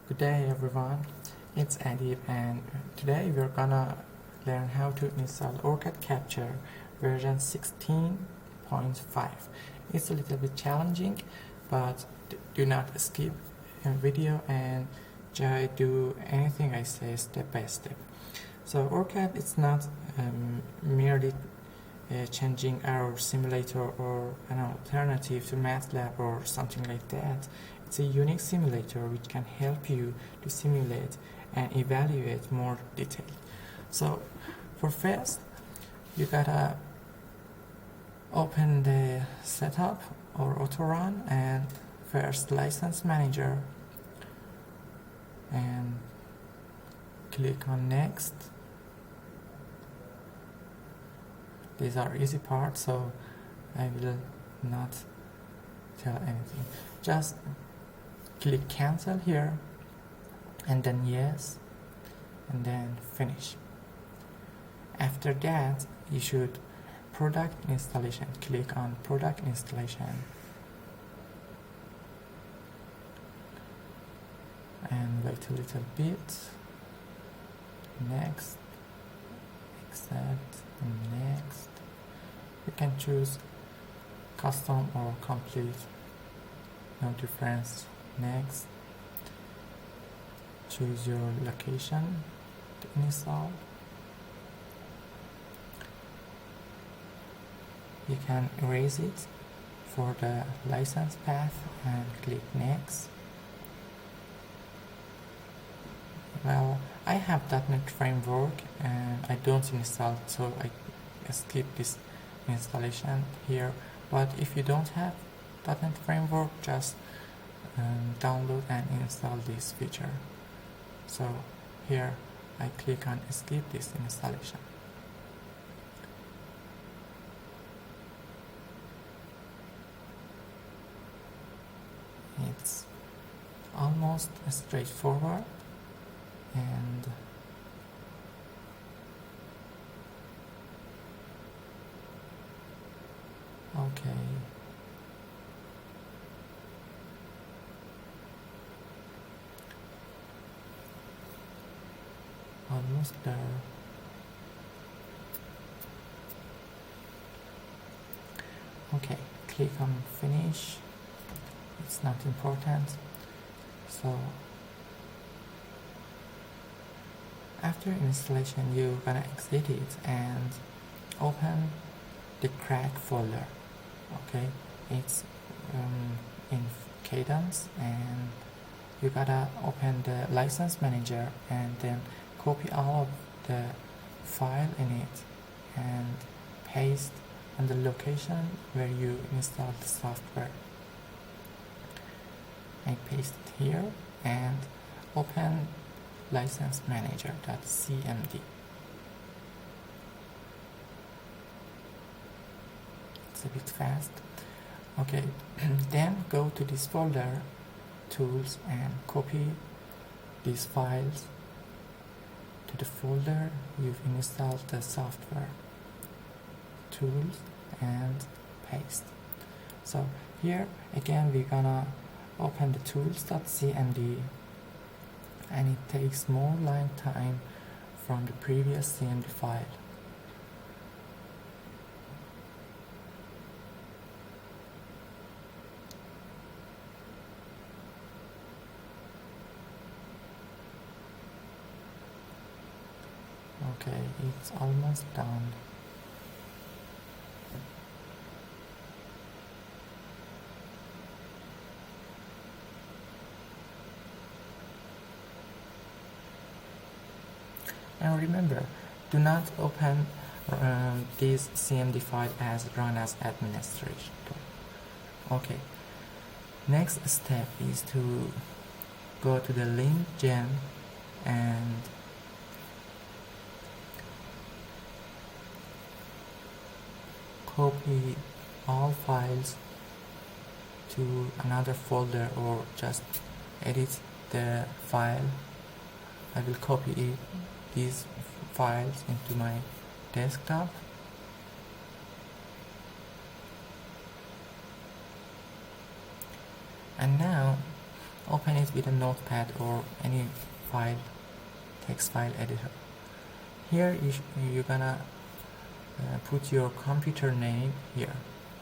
Good day everyone, it's Adib and today we're gonna learn how to install OrCAD Capture version 16.5. It's a little bit challenging, but do not skip a video and try do anything I say step by step. So OrCAD is not merely changing our simulator or an alternative to MATLAB or something like that. It's a unique simulator which can help you to simulate and evaluate more detail. So for first, you gotta open the setup or auto-run and first license manager and click on next. These are easy parts, so I will not tell anything. Just click cancel here and then yes and then finish. After that you should product installation, click on product installation and wait a little bit. Next, accept, next. You can choose custom or complete, no difference. Next, choose your location to install. You can erase it for the license path and click next. Well, I have .NET framework and I don't install, so I skip this installation here. But if you don't have .NET framework, just download and install this feature. So here I click on skip this installation. It's almost straightforward and okay. Almost there. Okay, click on finish. It's not important. So after installation you're gonna exit it and open the crack folder. Okay, it's in Cadence and you gotta open the license manager and then copy all of the file in it and paste on the location where you installed the software. I paste it here and open license manager.cmd. It's a bit fast. Okay, then go to this folder, tools, and copy these files to the folder you've installed the software. Tools and paste. So here again we're gonna open the tools.cmd and it takes more line time from the previous CMD file. Okay, it's almost done. And remember, do not open this CMD file as run as administrator. Okay, next step is to go to the link gem and copy all files to another folder or just edit the file. I will copy these files into my desktop and now Open it with a notepad or any file, text file editor. Here you're gonna put your computer name here.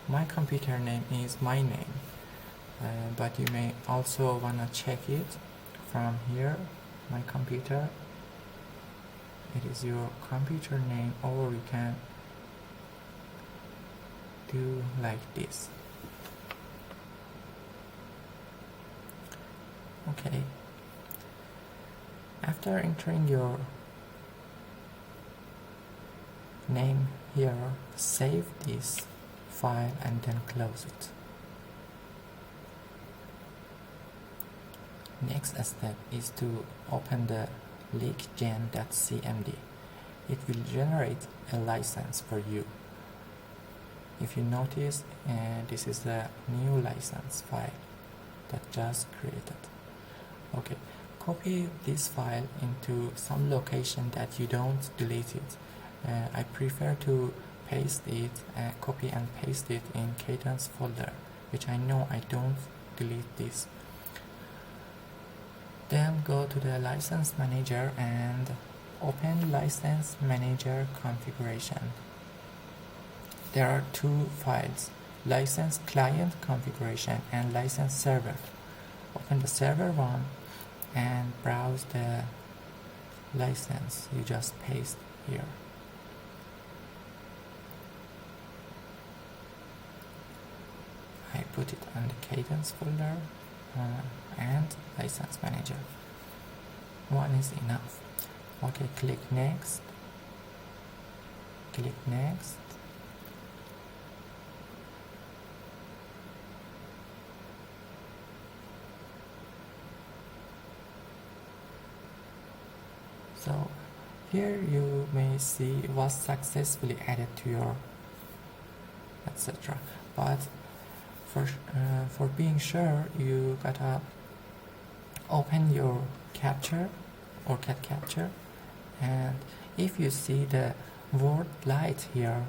My computer name is my name, but you may also wanna check it from here. My computer, it is your computer name, or you can do like this. Okay, after entering your name here, save this file and then close it. Next step is to open the leakgen.cmd. It will generate a license for you. If you notice, this is the new license file that just created. Okay, copy this file into some location that you don't delete it. I prefer to paste it, copy and paste it in Cadence folder, which I know I don't delete this. Then go to the license manager and open license manager configuration. There are two files, license client configuration and license server. Open the server one and browse the license you just paste here. I put it on the Cadence folder and license manager. One is enough. Okay, click next. Click next. So here you may see was successfully added to your etc. But for being sure, you gotta open your capture, OrCAD Capture, and if you see the word Lite here,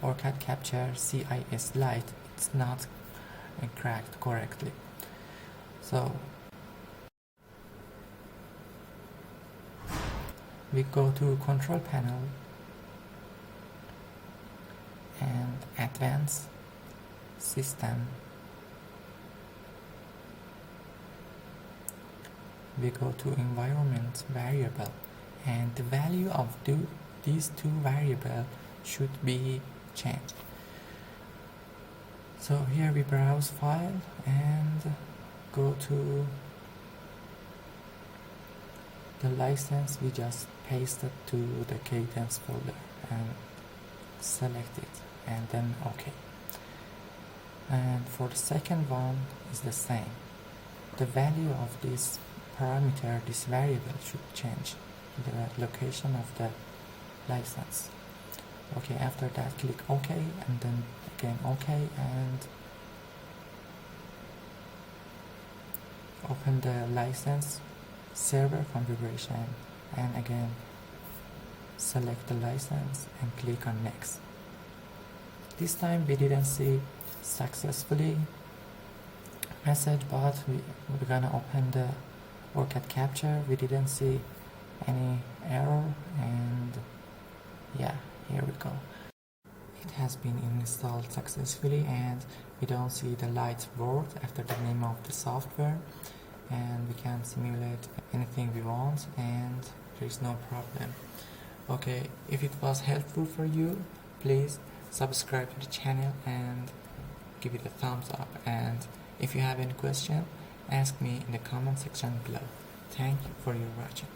OrCAD Capture CIS Lite, it's not cracked correctly. So we go to Control Panel and Advanced System. We go to Environment Variable, and the value of these two variables should be changed. So here we browse File and go to the license we just pasted to the Cadence folder and select it, and then OK. And for the second one is the same. The value of this parameter, this variable, should change the location of the license. Okay, after that click OK, and then again OK, and open the license server configuration, and again select the license and click on next. This time we didn't see successfully message, but we're gonna open the OrCAD Capture. We didn't see any error, and yeah, here we go. It has been installed successfully, and we don't see the Lite word after the name of the software, and we can simulate anything we want, and there is no problem. Okay, if it was helpful for you, please subscribe to the channel and give it a thumbs up, and if you have any question, ask me in the comment section below. Thank you for your watching.